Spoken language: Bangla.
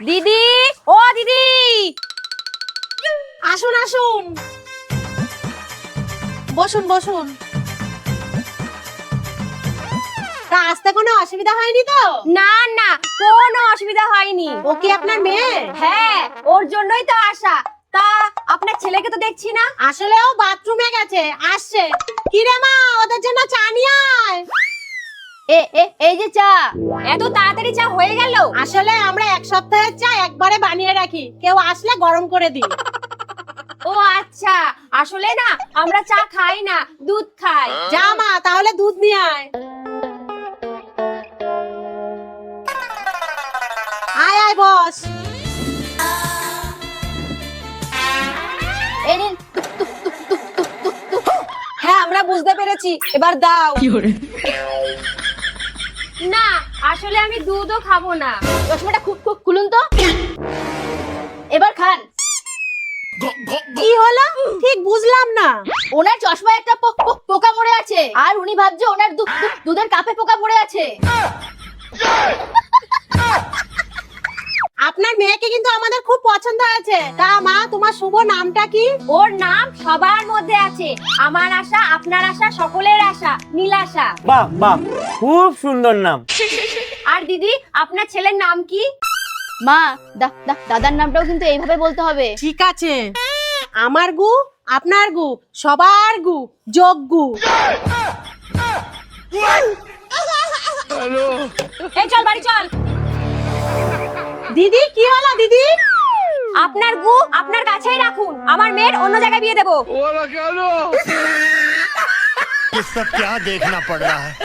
দিদি, ও দিদি, আসুন আসুন, বসুন বসুন। তা আসতে কোনো অসুবিধা হয়নি তো? না না, কোনো অসুবিধা হয়নি। ও কি আপনার মেয়ে? হ্যাঁ, ওর জন্যই তো আসা। তা আপনার ছেলেকে তো দেখছি না। আসলে ও বাথরুমে গেছে, আসছে। কি রে মা, ওদের জন্য চা নিয়ে আয়। এই যে চা, এত তাড়াতাড়ি চা হয়ে গেল? আসলে আমরা এক সপ্তাহের চা একবারে বানিয়ে রাখি, কেউ আসলে গরম করে দিই। ও আচ্ছা, আসলে না আমরা চা খাই না, দুধ খাই। যা মা, তাহলে দুধ নিয়ে আয়। আয় আয় বস। এই নিন। হ্যাঁ, আমরা বুঝতে পেরেছি, এবার দাও। না, আসলে আমি দুধও খাবো না। চশমাটা খুলুন তো। এবার খান। কি হলো ঠিক বুঝলাম না। ওনার চশমায় একটা পোকা পড়ে আছে, আর উনি ভাবছে ওনার দুধের কাপে পোকা পড়ে আছে। আপনার মেয়েকে কিন্তু আমাদের খুব পছন্দ হয়েছে। তা মা, তোমার শুভ নামটা কি? ওর নাম সবার মধ্যে আছে, আমার আশা, আপনার আশা, সকলের আশা, নীলাশা। বাহ বাহ, খুব সুন্দর নাম। আর দিদি, আপনার ছেলের নাম কি? মা, দাদার নামটাও কিন্তু এইভাবে বলতে হবে। ঠিক আছে, আমার গু, আপনার গু, সবার গু, যোগ গু। এই চল বাড়ি চল। দিদি, কি হলো দিদি? আপনার গু আপনার কাছেই রাখুন, আমার মেয়ের অন্য জায়গায় বিয়ে দেবো। ये सब क्या देखना पड़ रहा है।